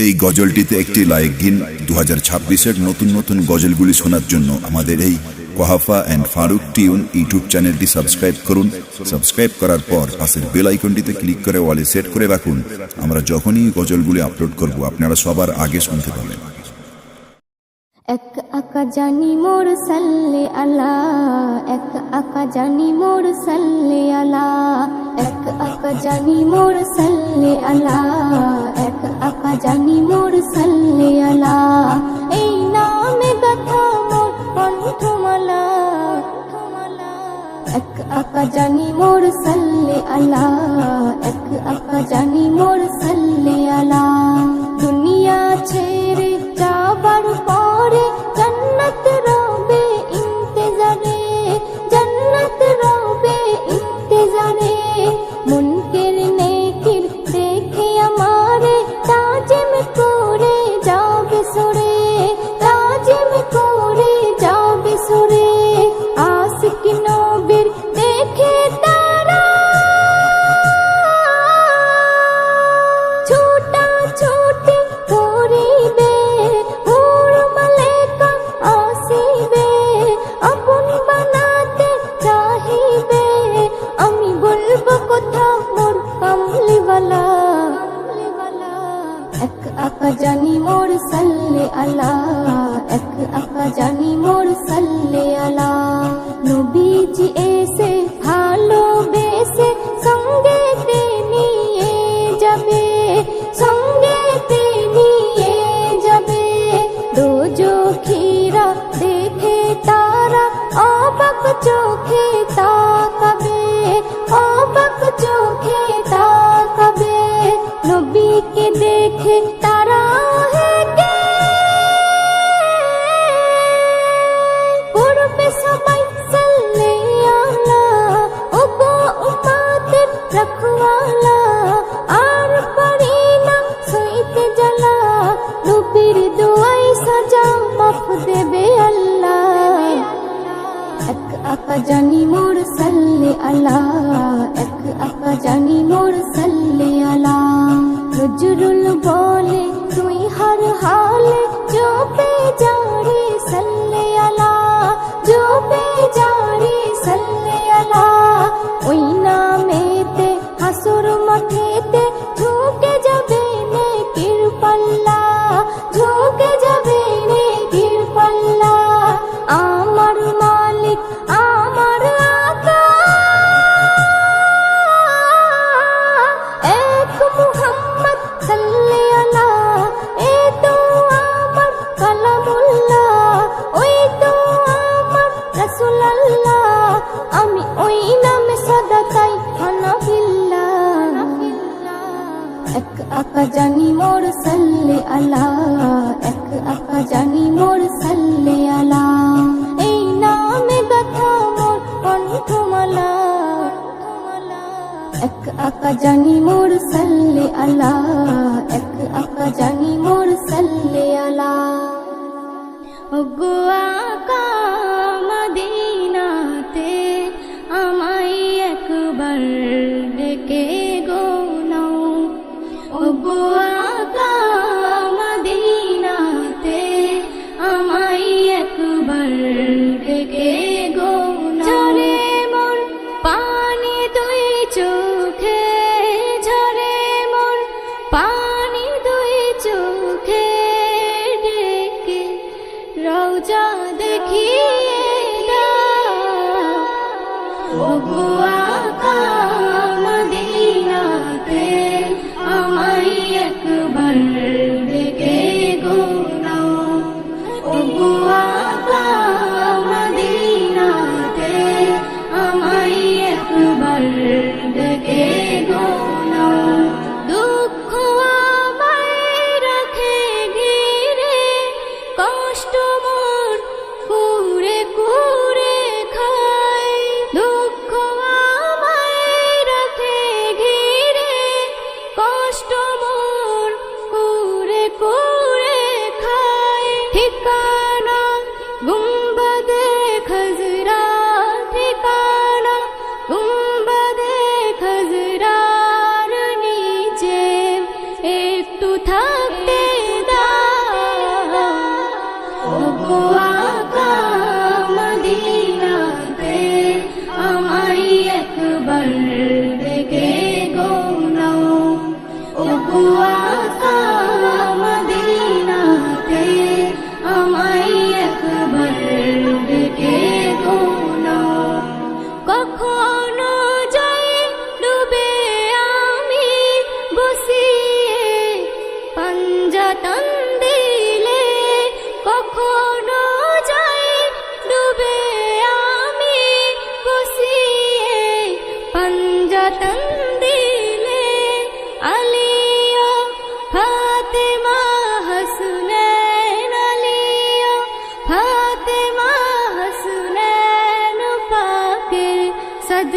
এই গজলটিতে একটি লাইক দিন। 2026-এর নতুন নতুন গজলগুলি শোনার জন্য আমাদের এই Quhafa and Faruk tune YouTube চ্যানেলটি সাবস্ক্রাইব করুন। সাবস্ক্রাইব করার পর পাশের বেল আইকনটিতে ক্লিক করে ওয়ালে সেট করে রাখুন। আমরা যখনই গজলগুলি আপলোড করব আপনারা সবার আগে শুনতে পাবেন। এক আকা জানি মোর সাল্লে আলা, এক আকা জানি মোর সাল্লে আলা, এক আকা জানি মোর সাল্লে আলা, এক আকা জানি মোর সাল্লে আলা। এই নামে গাথা মোর কণ্ঠমালা, এক আকা জানি মোর সাল্লে আলা, এক আকা জানি মোর সাল্লে আলা। দুনিয়া ছেড়ে যাবার পরে জান্নাত রবে ইন্তেজারে, জান্নাত রবে ইন্তেজারে। মুনকের নেকির দেখে আমারে তাজিম করে যাবে সরে, তাজিম করে যাবে সরে। আশিক নবীর দেখে তারা ছোটা ছোটি করিবে, হুর মালাইকা আসিবে, আপন বানাতে চাহিবে। আমি বলবো কথা মোর কামলিওয়ালা, এক আকা জানি মোর সাল্লে আলা, এক আকা জানি মোর সাল্লে আলা। নবীজি এসে ভালোবেসে সঙ্গেতে নিয়ে যাবে, সঙ্গেতে নিয়ে যাবে। দোজখীরা দেখে তারা অবাক চোখে তাকাবে, অবাক চোখে তাকাবে। নবীকে দেখে তারা হেগে পড়বে সবাই সাল্লে আলা, ওগো উম্মতের রখওয়ালা। আর পারি না সইতে জ্বালা, নবীর দোয়ায় সাজা মাফ দেবে আল্লাহ। এক আকা জানি মোর সাল্লে আলা, এক আকা জানি মোর সাল্লে আলা। নজরুল বলে তুই হর হালে जो पे जारे सल्ले अला, जो पे जारे सल्ले अला। ওই নামেতে হাসর মাঠেতে ঝুঁকে যাবে নেকির পাল্লা, ঝুঁকে যাবে নেকির পাল্লা। আমার মালিক আমার আকা এক মুহাম্মদ সাল্লে আলা। এ তো আমার কালামুল্লাহ, ওই তো আমার রাসূলুল্লাহ। আমি ওই নামে সদা চাই হানাফিল্লাহ। এক আকা জানি মোর সাল্লে আলা, এক আকা জানি মোর সাল্লে আলা। এই নামে গাথা মোর কণ্ঠমালা, এক আকা জানি মোর সাল্লে আলা, এক আকা জানি মোর সাল্লে আলা। ওগো আকা মদিনাতে আমায় একবার ডেকে গো নাও, ওগো আকা মদিনাতে আমায় একবার ডেকে গো নাও। ঝরে মোর পানি দুই চোখে, ঝরে মোর পানি দুই চোখে, ডেকে রওজা দেখিয়ে দাও। ওগো আকা মদিনাতে আমায় একবার ডেকে গো নাও, ওগো আকা মদিনাতে আমায় একবার ডেকে গো নাও। দুঃখ আমায় রাখে ঘিরে, কষ্ট মোর কুরে কুরে খায়। দুঃখ আমায় রাখে ঘিরে, কষ্ট মোর কুরে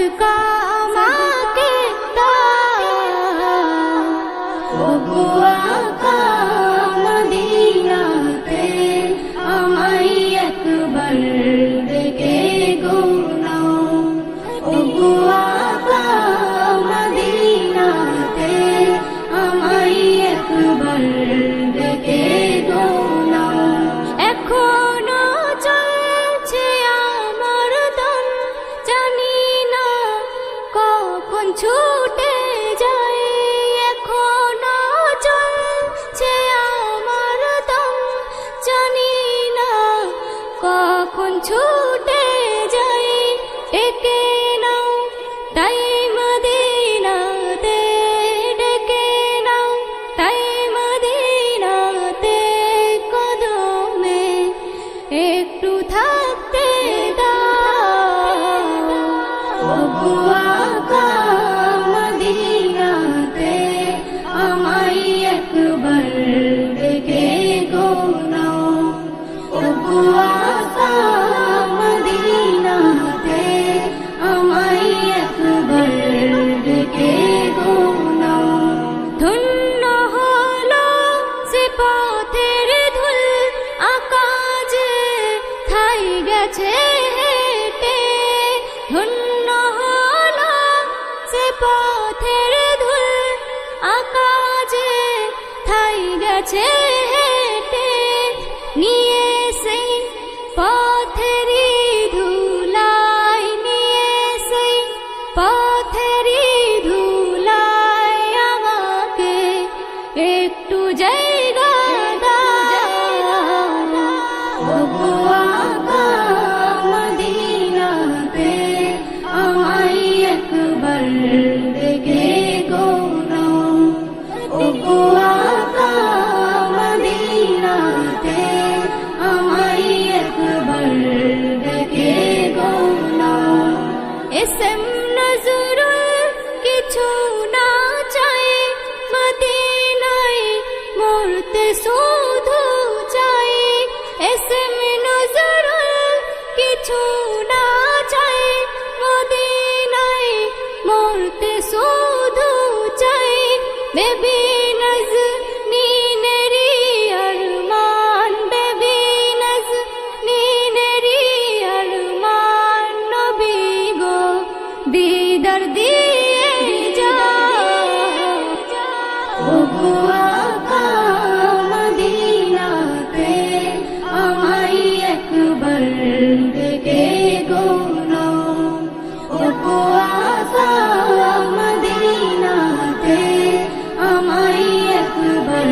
সদকা আমাকে ওগো আকা মদিনাতে আমায় একবার দেখে গো নাও ওগো আকা মদিনাতে আমায় একবার দেখে গো নাও এখনো চলছে আমার দম জানি না কখন ছুটে যায় এখনো চলছে আমার দম জানি না কখন ছুটে যায় ডেকে নাও তাই মদিনাতে ডেকে নাও তাই মদিনাতে কদমে একটু থাকতে দাও ওগো আকা মদিনাতে আমায় একবার দেখে গো নাও ওগো আকা মদিনাতে আমায় একবার দেখে গো নাও ধন্য হলো সে পথের ধুল আকাশে ঠাই গেছে হেঁটে ধন্য হলো সে পথের ধুল আকাশে ঠাই গেছে হেঁটে নিয়ে সেই পথেরই ধুলাই নিয়ে সেই পথেরই ধুলাই আমাকে একটু জায়গা দাও ওগো আকা মদিনাতে আমায় একবার দেখে গো নাও ওগো আকা মদিনাতে আমায় একবার দেখে গো নাও এসএম নজরুল কিছু না চাই মদিনায় মরতে শুধু চাই এসএম নজরুল কিছু না চাই মদিনায় মরতে শুধু চাই বেবি নজনীনেরি আরমান বেবি নজনীনেরি আরমান নবী গো দিদার দিয়ে যাও ওগো আকা মদিনাতে আমায় একবার দেখে গো নাও ওগো আকা মদিনাতে আমায় একবার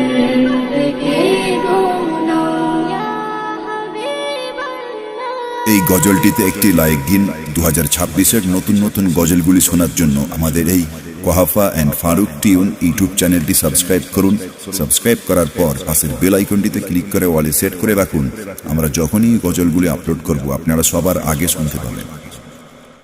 দেখে গো নাও ইয়া হাবিবাল্লাহ এই গজলটিতে একটি লাইক দিন। 2026-এর নতুন নতুন গজলগুলি শোনার জন্য আমাদের এই Quhafa and Faruk tune YouTube চ্যানেলটি সাবস্ক্রাইব করুন। সাবস্ক্রাইব করার পর পাশের বেল আইকনটিতে ক্লিক করে অলে সেট করে রাখুন। আমরা যখনই গজলগুলি আপলোড করব আপনারা সবার আগে শুনতে পাবেন।